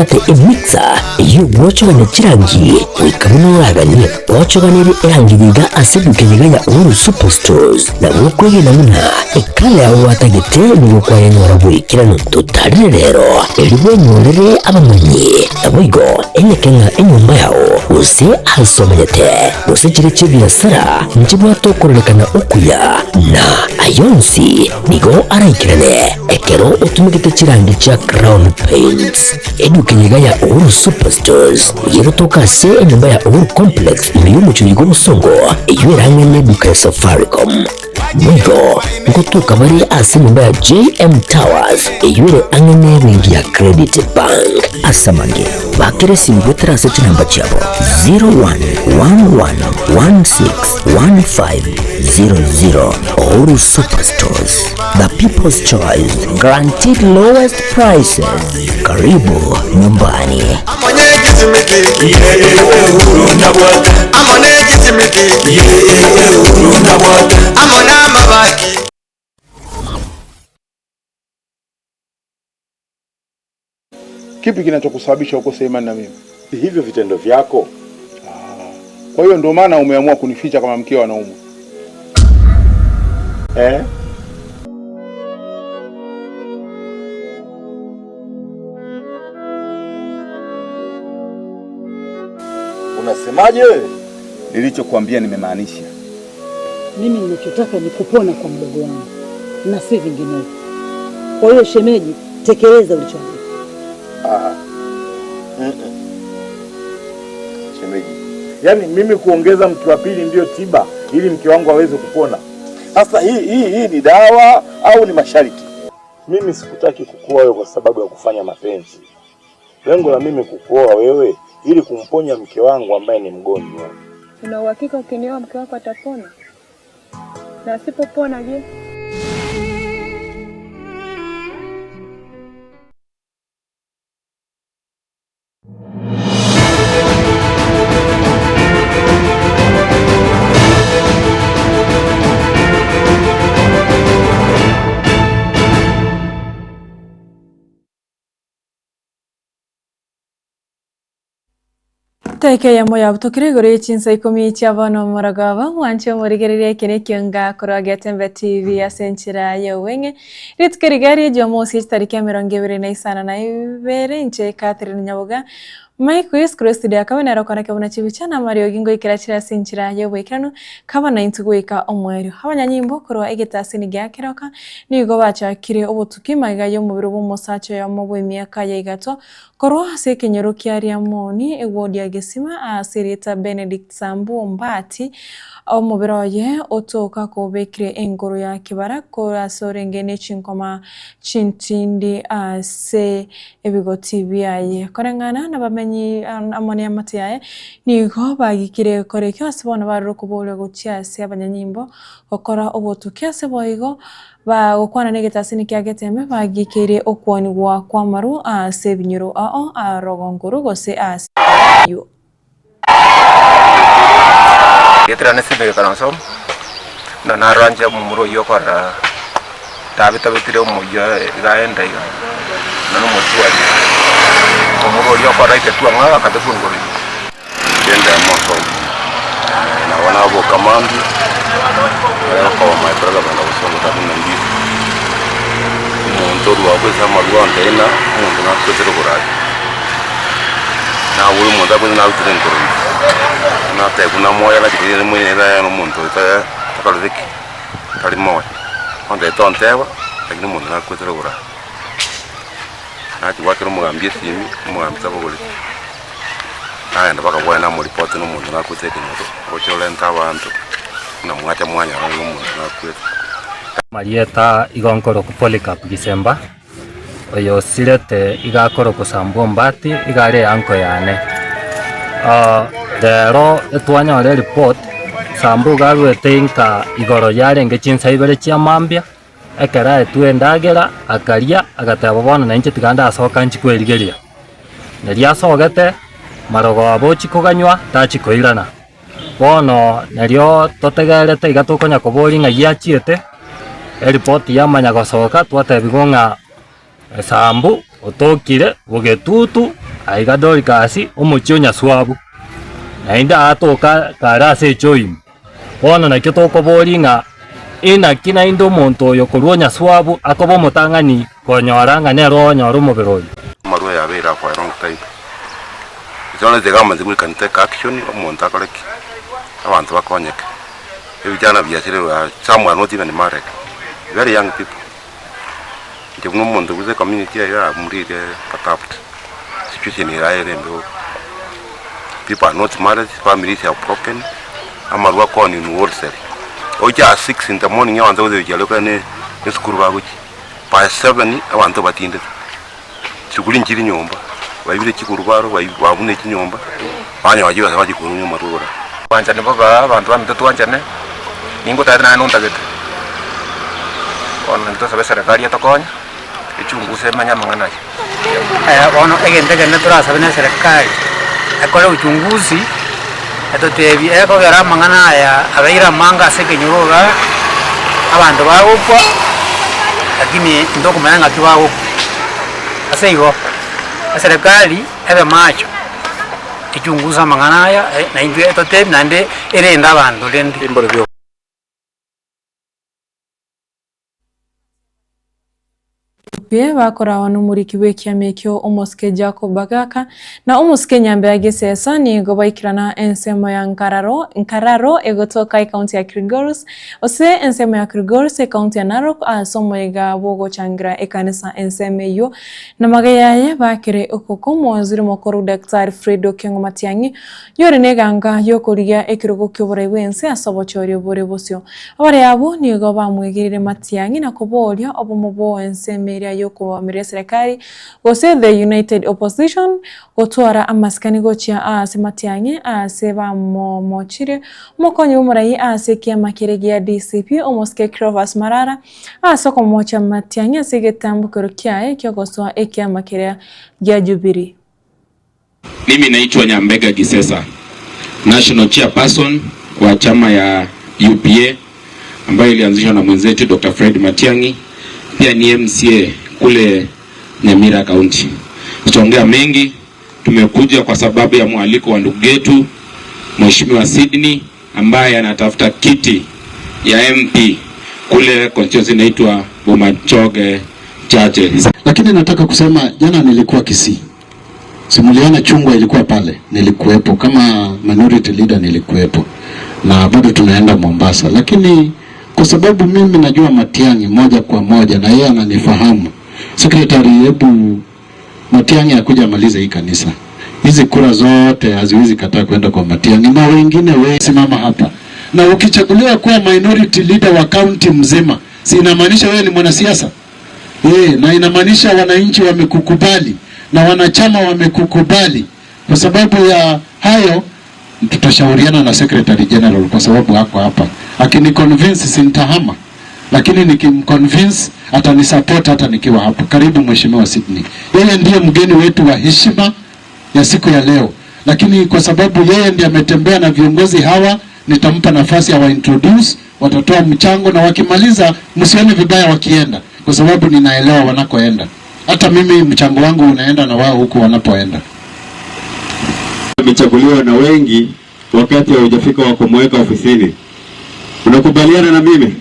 ate mixer iyo bocho bane chirangi wikamuno ragani bocho baniri erangiriga asedukenya uru superstores na mukwege namuna ekale aho atagete niyo kwa yenyora bwikirano tutari rero eriwe nyolere abamanyi aboigo enekenga enyumba yao use asomete use chireche biasara njibwa tokorelekana okuya na ayonsi nigo araikirane ekero utumikite chirangi cha crown paints edukenya ya uru superstores yerotoka se enyumba ya uru complex imiyumu chunigo musongo iyo rangene duka Safaricom nigo ngotuka bari ase nyumba ya JM Towers iyo angene wingi ya Credit Bank asamange bakire simbetera se namba chabo 0111161500 uru superstores, the people's choice, guaranteed lowest prices. Karibu nyumbani. Kipi kinachokusababisha ukose imani na mimi? Hivyo vitendo vyako. Kwa hiyo ndio maana umeamua kunificha kama mkeo anaumwa. Unasemaje wewe? Nilichokuambia nimemaanisha. Mimi ninachotaka ni kupona kwa mdogo wangu na si vinginevyo. Kwa hiyo shemeji, tekeleza ulichoambiwa. Shemeji, yaani mimi kuongeza mke wa pili ndio tiba ili mke wangu aweze kupona? Sasa hii ni dawa au ni masharti? Mimi sikutaki kukuoa wewe kwa sababu ya kufanya mapenzi. Lengo la mimi kukuoa wewe ili kumponya mke wangu ambaye ni mgonjwa. Una uhakika ukinioa mke wako atapona? Na asipopona je? Taike ya moya butokire gore CHINSA IKOMI cyabano muragaba wanche murigerere EKEONGA kora Getembe TV asenchira yewenge ritkerigari jomosi tariki 2022 nche Catherine NYABOGA Mike West Studio akabana rokana kabona chibichana Mario gingo ikirachira senchira yewekano kabana intuguika omweru abanyanyimbo korwa egetasini gyakeroka nigo bachakire obutukima yo mubiro bumusacho ya mubwe miaka ya igato korwa sekenyero kiaria moni ewodia gesima asirita Benedict Sambu Mbati omubiroye otoka ko bekire engoro ya kibara ko sorengene chinkoma chintindi ase ebigoti biaye korengana nabamenyi amoni amatiaye nigo bagikire korekyo asibona barokobole guchiase abanyanyimbo okora obotukia seboigo ba gukwana negetasini kya Getembe bagikire okwoni gwa kwamaru ase binyuro arogonguru gose ase yo Getrane sibe kanasom na naranja mumuro yokora tabita bitire umuja gaenda yo nanu motwali mumuro yokora itetua ngala katefunguri kenda moto na wana abo kamandi kwa my brother bana usongo tabuna ndi muntu ruwa sama rwanda ina muntu nakwetero kurati na uri muntu akwena utengoro na te kuna moya na kiri mwene era no muntu takaluziki kali moya onde tontewa lakini muntu nakwetero kurati ati wakero mugambye simi mugambye bogole aya ndabaka bwana mu report no muntu nakwetero okyolenta abantu na mwate mwanya no muntu nakwetero Marieta igonkoro kupolika Disemba oyo silete igakoro kusambo Mbati igare anko yane dero etwanya le report sambu garwete inka igoro yarenge CHINSA ibere cia mambia ekera etuendagera akaria agatabo bona na inche tiganda asoka nchikwerigeria neria sogete marogo abochi kuganywa tachi koirana bono nerio totegerete igatokonya kobori nga yachiete report yamanya gosoka twatebigonga sambu otokire bugetutu aigadori kasi umuchio nyaswabu nainda atoka karase choim bona na kitoko boringa ina kina indo monto yokorwo nyaswabu akobo mutangani konyoranga nero nyoru mubiroi marua ya vera kwa wrong time jona de gama zimwe kan take action omonta koleki abantu bakonyeka ebijana byasire wa someone not even married very young people ndio umuntu uze community ya muride patapt situation ira rembo people are not married, families are broken amarua kwa ni wholesale oja 6 in the morning abantu bazejaloka ne school baguchi by 7 abantu batinde chukuli njiri nyomba bayibire chikurubaro bayibune chinyomba banya wajiwa sabaji kunyo marura banja ne baba abantu bamitoto wanjane ningo tadana nonta gete ona nto sabe serikali yatokonya ichunguse manyama nganaje ono egente ne tura sabe ne serikali akora uchunguzi atotebi eko gara mangana ya abaira manga sekenyuroga abantu bagukwa lakini ndoko mananga kibago aseigo serikali ebe macho ichunguza mangana ya na indwe atotebi nande erenda abantu lende imboro pia bakorawa n'umuriki w'ekiamekyo umuske Jacob Bagaka na umuske Nyambere Gisesa ni gobaikirana ensemo ya Nkararo egotoka ikaunti ya Kilgoris ose ensemo ya Kilgoris ikaunti ya Narok asomo ega bogo changira ekanisa ensemo yo na magayaye bakire okukomo waziri mukuru Dr. Fred Okengo Matiang'i yore neganga yokoriya ekirugo kyobore wense asobochori bore bosyo abare yabo ni goba mwegirire Matiang'i na koboria obomubo ensemo yoko amiri serikali gose the United Opposition gotwara amaskani gochia ase Matiang'i ase ba mochire mokonyo umurai ase kiama kiregia DCP omoske Crovas Marara ase komocha Matiang'i ase Getembe Television kyogoswa ekiama kiregia Jubilee. Mimi naitwa Nyambere Gisesa, National Chairperson wa chama ya UPA ambayo ilianzishwa na mwenzetu Dr. Fred Matiang'i, pia ni MCA kule Nyamira County. Tutaongea mengi, tumekuja kwa sababu ya mwaliko wa ndugu yetu Mheshimiwa Sydney ambaye anatafuta kiti ya MP kule constituency inaitwa Bomachoge Chache. Lakini nataka kusema jana nilikuwa Kisii. Simuliana chungwa ilikuwa pale, nilikuwepo kama minority leader nilikuwepo. Na bado tunaenda Mombasa, lakini kwa sababu mimi najua Matiang'i moja kwa moja na yeye ananifahamu. Secretary, hebu Matiang'i akuja amalize hii kanisa. Hizi kura zote haziwezi kataa kwenda kwa Matiang'i na wengine wewe simama hapa. Na ukichaguliwa kuwa minority leader wa county mzima, si inamaanisha wewe ni mwanasiasa? Na inamaanisha wananchi wamekukubali na wanachama wamekukubali. Kwa sababu ya hayo tutashauriana na Secretary General kwa sababu hako hapa. Akini convince sintahama, lakini nikimconvince atanisupport hata nikiwa hapa. Karibu Mheshimiwa Sydney. Yeye ndiye mgeni wetu wa heshima ya siku ya leo. Lakini kwa sababu yeye ndiye ametembea na viongozi hawa, nitampa nafasi ya introduce, watatoa mchango na wakimaliza msione vibaya wakienda kwa sababu ninaelewa wanakoenda. Hata mimi mchango wangu unaenda na wao huko wanapoenda. Amechaguliwa na wengi wakati hujafika wa kumweka ofisini. Unakubaliana na mimi?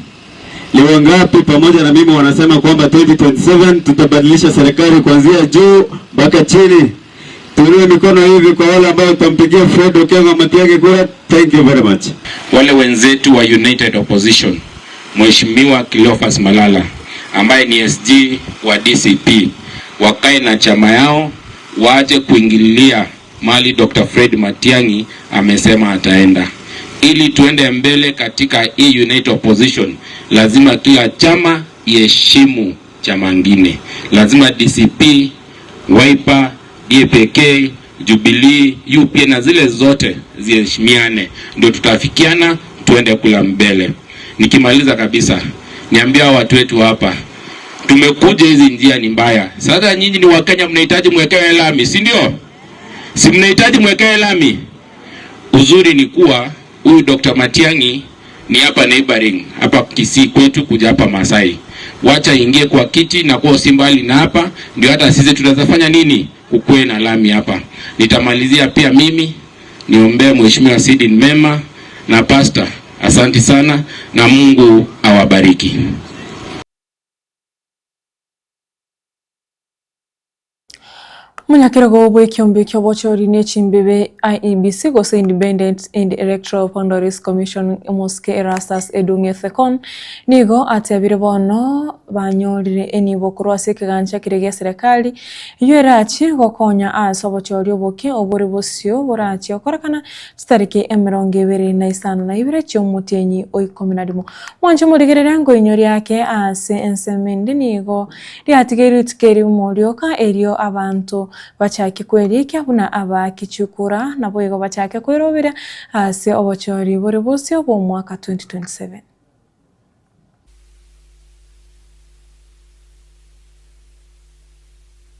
Ni wangapi pamoja na mimi wanasema kwamba 2027 tutabadilisha serikali kuanzia juu mpaka chini? Tuinue mikono hivi kwa wale ambao tutampigia Fred Okengo Matiang'i kura. Thank you very much. Wale wenzetu wa United Opposition, Mheshimiwa Cleophas Malala ambaye ni SG wa DCP, wakae na chama yao, waache kuingililia mali Dr. Fred Matiang'i amesema ataenda. Ili tuende mbele katika hii United Opposition, lazima kila chama iheshimu chama ngine. Lazima DCP, Wiper, DPK, Jubilee, UPA na zile zote ziheshimiane, ndio tutafikiana tuende kula mbele. Nikimaliza kabisa, niambia watu wetu hapa, tumekuja hizi njia ni mbaya. Sasa nyinyi ni Wakenya, mnahitaji mwekewe lami, si ndio? Si mnahitaji mwekewe lami? Uzuri ni kuwa huyu Dr. Matiang'i ni hapa neighboring, hapa Kisii kwetu kuja hapa Masai. Wacha ingie kwa kiti na kwa usimbali na hapa, ndio hata sisi tutazafanya nini? kukuwe na lami hapa. Nitamalizia pia mimi niombee Mheshimiwa Sidin Mema na Pastor. Asante sana na Mungu awabariki. Munyakiro bwe kyombe kyobochori nechimbebe IEBC gose Independent and Electoral Boundaries Commission Moske Erastus Edunge Thekon nigo atabire bono banyorire enibo kurwase kiganja kirege serikali yerachi gokonya asobochori oboke obore bosio borachi okorakana stariki 2025 cy'umutenyi oikominadimo mwanje murigerera ngo inyori yake ase ensemende nigo riatigeri tukeri umorioka erio abantu bachake kwerika buna abakichukura nabo yego bachake kwerobera ase obochori bore bose obo mwaka 2027.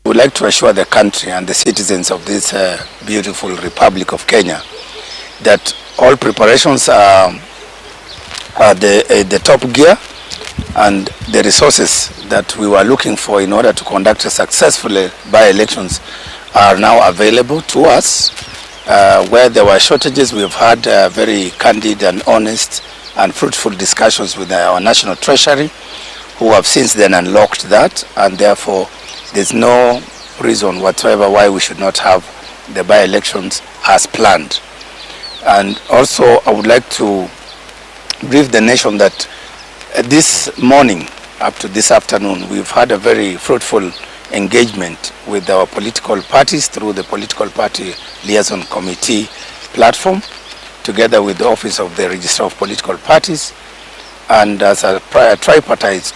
We would like to assure the country and the citizens of this beautiful Republic of Kenya that all preparations are the top gear, and the resources that we were looking for in order to conduct successfully by-elections are now available to us. Where there were shortages, we've had very candid and honest and fruitful discussions with our National Treasury, who have since then unlocked that, and therefore there's no reason whatsoever why we should not have the by-elections as planned. And also I would like to brief the nation that this morning up to this afternoon we've had a very fruitful engagement with our political parties through the Political Party Liaison Committee platform, together with the Office of the Registrar of Political Parties, and as a tripartite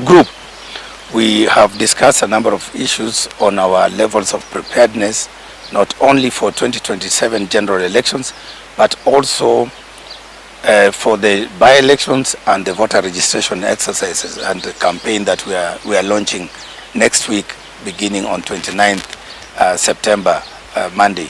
group we have discussed a number of issues on our levels of preparedness, not only for 2027 general elections but also for the by-elections and the voter registration exercises and the campaign that we are launching next week, beginning on 29th September, Monday.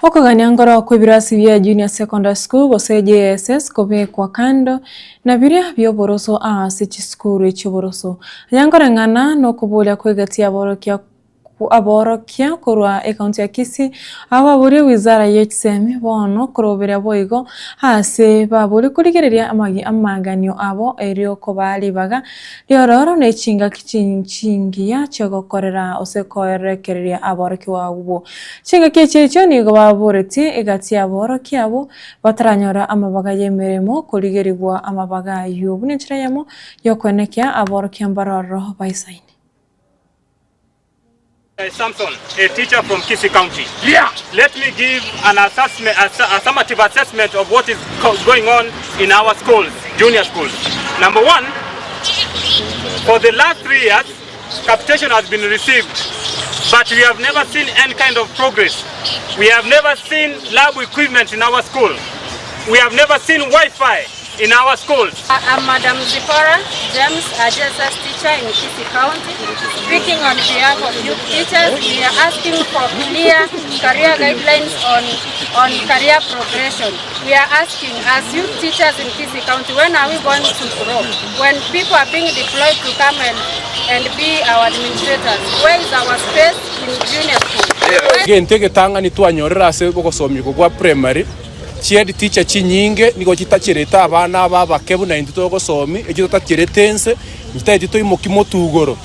Okagania ngoro kwibirasi bya Junior Secondary School bose JSS kobe kwa kando na biria byo boroso ase chiskuru echiboroso yangorengana no kubulya kwegati aborokia kurwa ekaunti ya Kisii ababuri wizara y'ekisemi bono kurobera boigo hase baburi kurigereria amaganyo abo erio ko bali baga liororo nechinga kichingia cyogokorera osekorekereria aboroki wabo chinga kichecho nigo babureti egati aboroki abo bataranyora amabaga yemeremo kurigerigwa amabaga yobunechira yamo yokwenekia aboroki ambaroro baisaini. Samson, a teacher from Kisii County. Yeah. Let me give an assessment, a summative assessment of what is going on in our schools, junior schools. Number one, for the last 3 years, capitation has been received, but we have never seen any kind of progress. We have never seen lab equipment in our school. We have never seen Wi-Fi in our schools. I'm Madam Zipporah James, a JSS teacher in Kisii County. Speaking on behalf of youth teachers, we are asking for clear career guidelines on career progression. We are asking, as youth teachers in Kisii County, when are we going to grow? When people are being deployed to come and be our administrators, where is our space in junior school? Again, take a tanga ni tuanyorera se gosomi kwa primary. Chiedi teacher chinyinge niko chitachireta abana babakebu na indito gosomi ekito tachiretense nyitayito imokimo tugoro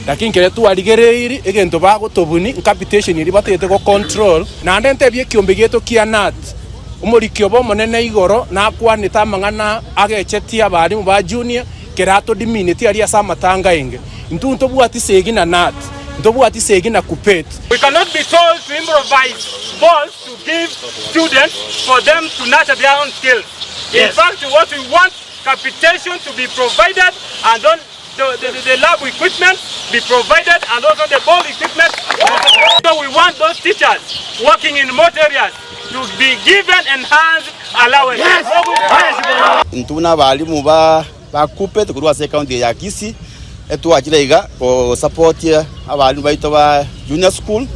lakini kere tu aligereiri egento bago tobuni capitation iri batete go control na ndente bye kiombe geto kianat umurikyo bo monene igoro na kwanita amangana agechetia bari mu ba junior kerato diminity ari asamatanga inge ntunto bwati segi na nat ntobuati segi na kupet. We cannot be told to improvise balls to give students for them to nurture their own skills. In fact, what we want, capitation to be provided, and then the lab equipment be provided, and also the ball equipment. So we want those teachers working in remote areas to be given enhanced allowance. Ntuna balimu ba kupet kurwa secondary ya Kisii etu achireiga ko support abantu baito ba junior school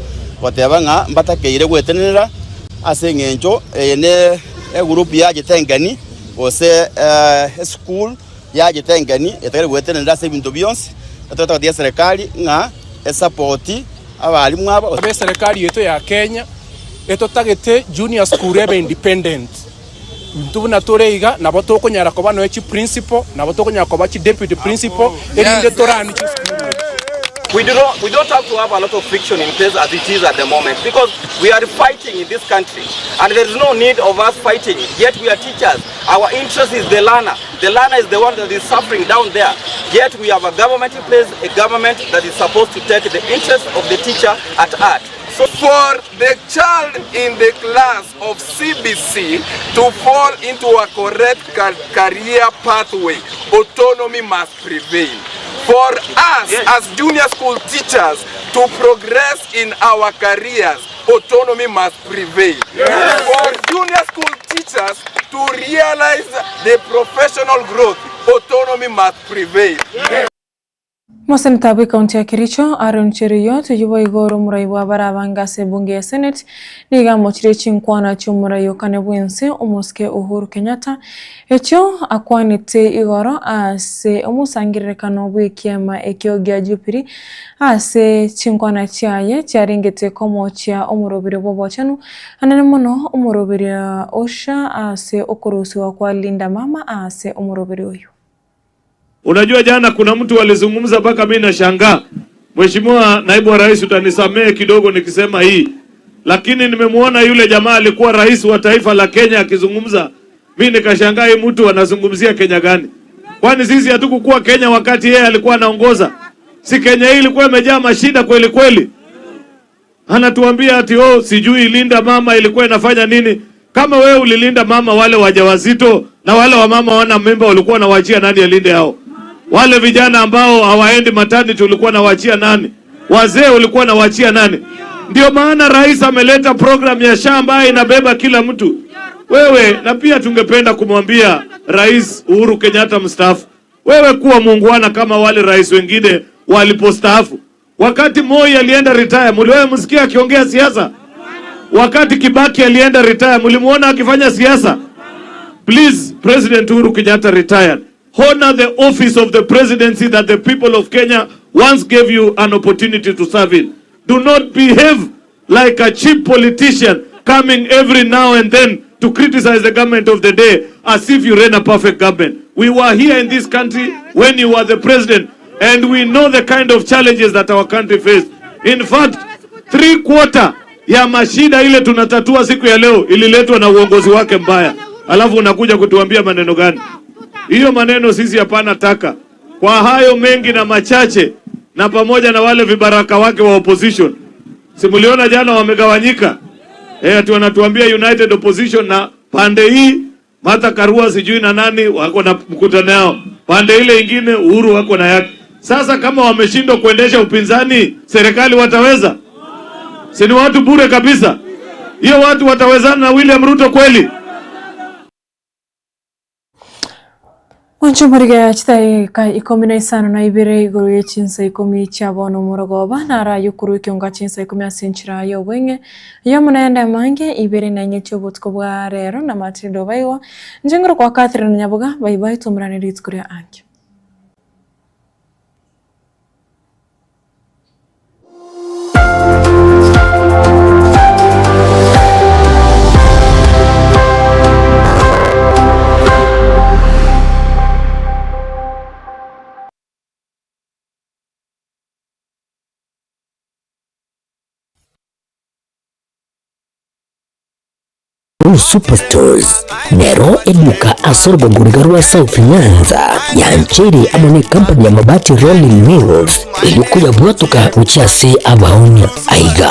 batebanga mbatakeire gwetenera asengenjo ne group ya Getengani ose school ya Gitengeni etere gwetene ndase bintu byonse atota dia serikali nga support abalimu abo be serikali yetu ya Kenya etotagete junior school ebe independent ntubu natureiga nabo tokonyara ko bano echi principal nabo tokonyara ko bachi deputy principal erinde torani chi school. We don't have to have a lot of friction in place as it is at the moment, because we are fighting in this country and there is no need of us fighting, yet we are teachers. Our interest is the learner. The learner is the one that is suffering down there, yet we have a government in place, a government that is supposed to take the interest of the teacher at heart. So for the child in the class of CBC to fall into a correct career pathway, autonomy must prevail. For us as junior school teachers to progress in our careers, autonomy must prevail. For junior school teachers to realize the professional growth, autonomy must prevail. Maseneta kaunti ya Kericho Aaron Cheruiyot tuyubo igoro muraiwa barabanga se bunge ya Senate niga mochire chinkwana chumurayo kanebwense umuske Uhuru Kenyatta echo akwanite igoro ase umusangirire kanobwe kiama EKEONGA jupiri ase chinkwana chaye charingete komo cha umurobire bobochanu anane muno umurobire osha ase okurusi wa kwa linda mama ase umurobire uyu. Unajua jana kuna mtu alizungumza mpaka mimi nashangaa. Mheshimiwa naibu wa rais utanisamee kidogo nikisema hii. Lakini nimemuona yule jamaa alikuwa rais wa taifa la Kenya akizungumza. Mimi nikashangaa hii mtu anazungumzia Kenya gani? Kwani sisi hatukukuwa Kenya wakati yeye alikuwa anaongoza? Si Kenya hii ilikuwa imejaa mashida kweli kweli? Anatuambia ati sijui linda mama ilikuwa inafanya nini? Kama wewe ulilinda mama wale wajawazito na wale wa mama wana mimba ulikuwa unawaachia nani alinde hao? Wale vijana ambao hawaendi maternity ulikuwa unawaachia nani? Wazee ulikuwa unawaachia nani? Ndio maana rais ameleta program ya shamba inabeba kila mtu. Wewe na pia tungependa kumwambia Rais Uhuru Kenyatta mstaafu. Wewe kuwa muungwana kama wale rais wengine walipostaafu. Wakati Moi alienda retire, mliwahi msikia akiongea siasa? Wakati Kibaki alienda retire, mlimuona akifanya siasa? Please, President Uhuru Kenyatta retired. Honor the office of the presidency that the people of Kenya once gave you an opportunity to serve in. Do not behave like a cheap politician coming every now and then to criticize the government of the day as if you ran a perfect government. We were here in this country when you were the president, and we know the kind of challenges that our country faced. In fact, 3/4 ya mashida ile tunatatua siku ya leo ililetwa na uongozi wake mbaya. Alafu unakuja kutuambia maneno gani? Hiyo maneno sisi hapana taka. Kwa hayo mengi na machache na pamoja na wale vibaraka wake wa opposition. Simuliona jana wamegawanyika. Ati wanatuambia United Opposition na pande hii Martha Karua sijui na nani wako na mkutano yao. Pande ile ingine Uhuru wako na yake. Sasa kama wameshindwa kuendesha upinzani, serikali wataweza? Si ni watu bure kabisa. Hiyo watu watawezana na William Ruto kweli? Wanchumuriga chitai ka IKOMI na isano na ibere iguru ye CHINSA IKOMI chabono muragoba nara yukuru EKEONGA CHINSA IKOMI asenchira yo wenge yamunaenda mange ibere na nyecho butko bwa rero na matrido baiwa njengero kwa Catherine Nyaboga bye tumrane ritkuria anki. Superstores Nero eduka asorgo gurigarua South Nyanza ya nchiri amone kampani ya mabati Rolling Mills ilikuya buatuka uchase abaonya aiga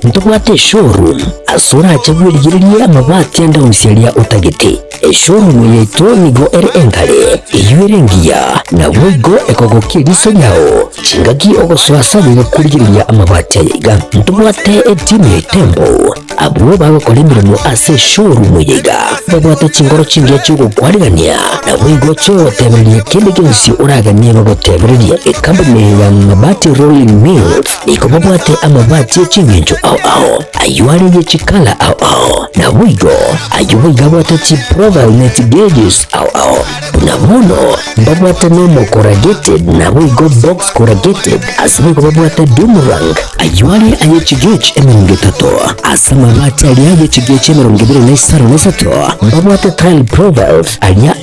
mtukwate showroom asura achagwirigiria mabati anda usialia utagete showroom yetu nigo enkale iyuerengia na wigo ekogokia liso yao chingaki ogoswasa nigo kurigiria amabati aiga mtukwate etime tembo abo bagakora imirimo ase showroom yiga babata chingoro chingiye cyo gukwarigania na wigo cyo tebereye kindi cyose uraganie bagotebereye company ya mabati rolling mills niko babate amabati chingenjo aho ayuari ye chikala aho na wigo ayuwiga bata chi profile net gauges aho na mono babata no corrugated na wigo box corrugated aswigo babata boomerang ayuari aye chigech emingetatu asama bati aliaje chigech emirongibiri na isaro nesato babata tile profiles alia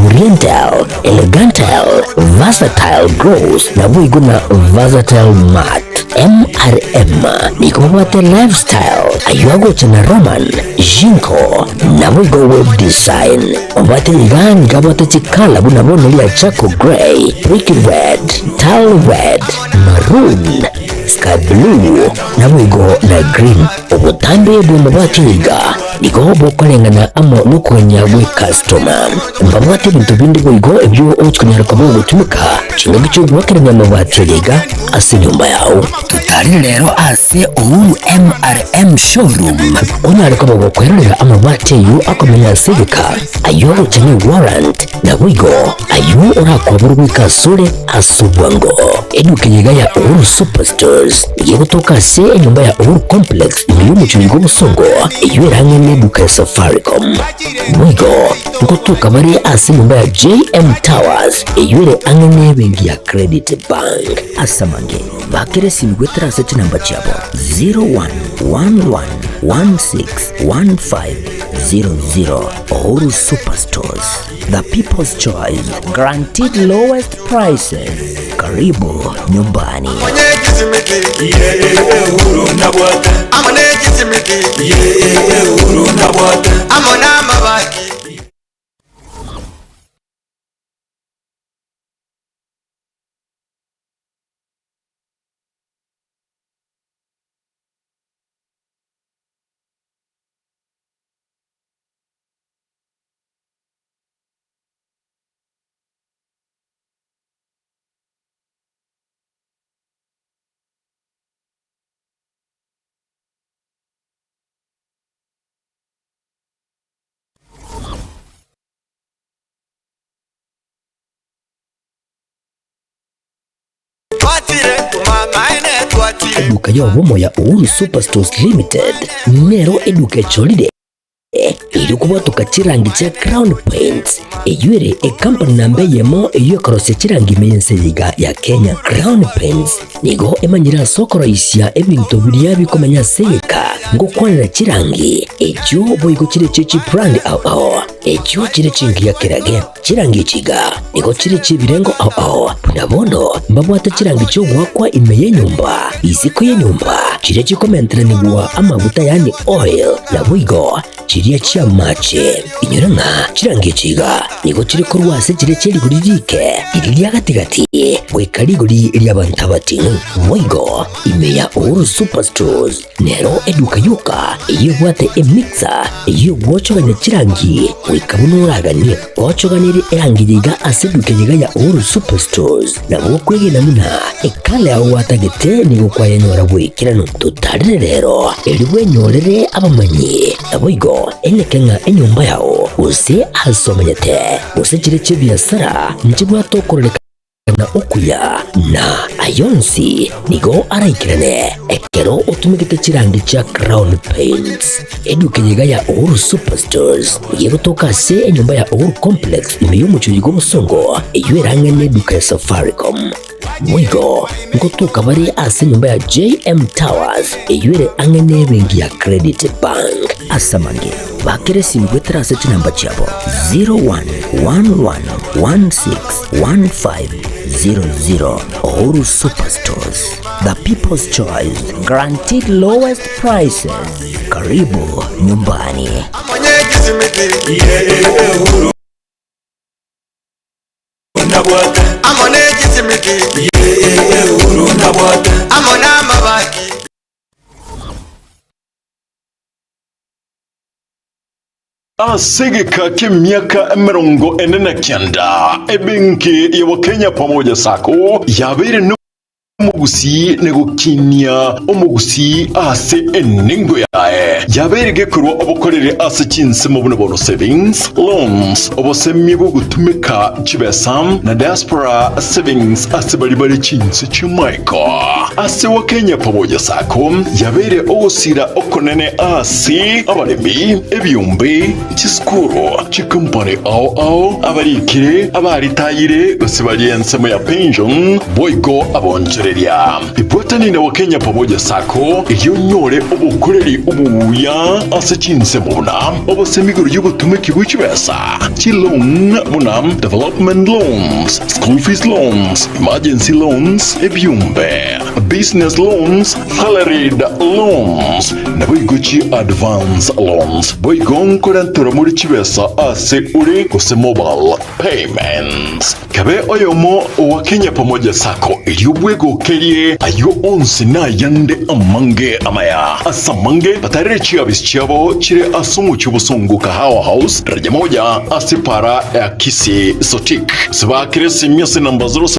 oriental elegantal versatile grows na wigo na versatile mat MRM niko babata lifestyle ayuago chana roman jinko na wigo web design babata igani gabata chikala buna bono lia chako gray brick red tile red maroon sky blue na wigo na green ubutambe bwa mabati iga niko bokolengana amo nukwenya we customer mbabati bintu bindi wigo ebyo ochkunyara kwa gutumika chinga gicho gwakerenya mabati iga ase nyumba yao tutari rero ase Uhuru MRM showroom onare kwa gukwerera amabati yu akomenya sibika ayo chani warrant na wigo ayo urakoburu wikasure asubwango edukenyiga ya Uhuru Superstores yegutoka se nyumba ya Uhuru Complex mu cyugo musongo iyo irangene duka Safaricom wigo ngutuka bari ase nyumba ya JM Towers iyo ire angene bengi ya Credit Bank asamange bakere simgwetra sete namba chabo 0111161500 Uhuru Superstores, the people's choice, guaranteed lowest prices. Karibu nyumbani. Eduka yobomo ya Uhuru Superstores Limited nero eduka cholide iri kubotoka chirangi cha Crown Paints eyure company nambe yemo iyo karose chirangi mense yiga ya Kenya. Crown Paints nigo emanyira sokoro isya ebintu biriya bikomanya seka ngo kwanira chirangi ejo boyiko chire chichi brand aho ejo chire chingi ya kirage chirangi chiga nigo chire chibirengo aho nabono mbabwata chirangi cyo gwakwa imeye nyumba iziko ye nyumba chire chikomentra nibwa amavuta yani oil ya wigo chiriya chia mache inyuranga chirangi chiga nigo chiri kurwase chire chiri guririke iriya gatigati wekari guri iriya bantabati wigo imeya Uhuru Superstores nero eduka yuka iyo bwate emixer iyo gwochoganya chirangi wikabunuraganye gwochoganire erangiyiga aseduke yiga ya Uhuru Superstores nabo kwegena muna ekale aho watagete nigo kwayanyora bwikirano tutarire rero eriwe nyorere abamanyi wigo enekenga enyumba yao use asomanyete use chire chibiasara nchibwa tokoreka na okuya na ayonsi nigo araikirane ekero utumikite chirangi cha Crown Paints eduke yiga ya Uhuru Superstores yegotoka se enyumba ya Uhuru Complex imiyo mucyugo musongo eywerangane duka Safaricom wigo ngotuka bari ase nyumba ya JM Towers eyure angene bengi ya Credit Bank asamange bakere simgwetra sete namba chabo 0111161500 Uhuru Superstores, the people's choice, guaranteed lowest prices. Karibu nyumbani. Asegeka k'emyaka 49 ebenki ya Wakenya pamoja sako yabere Omugusi negukinya omugusi ase eningo yae yaberege kurwa obukorere ase CHINSA mu buno savings loans obosemi bwo gutumika chibesa na diaspora savings ase bali CHINSA chimaiko ase wa Kenya pamoja sako yabere ogusira okonene ase abaremi ebyumbe chiskuru chikompany ao abarikire abaritayire basibali ensemo ya pension boyko abonjere Ibwatani na Wakenya pamoja sako iliyonyore obukoreri ubuya ase CHINSA muna obosemiguru y'ubutumiki bw'ikibesa chilong muna development loans, school fees loans, emergency loans, ebyumbe, business loans, salaried loans, na boigochi advance loans. Boigon korantura muri kibesa ase uri kuse mobile payments. Kabe oyomo Wakenya pamoja sako iliyobwego kerie ayo onse na yande amange amaya asamange batarire chiabis chiabo chire asumu chubusongo kahawa house raja moja asipara ya Kisii sotik saba kresi miasi namba 0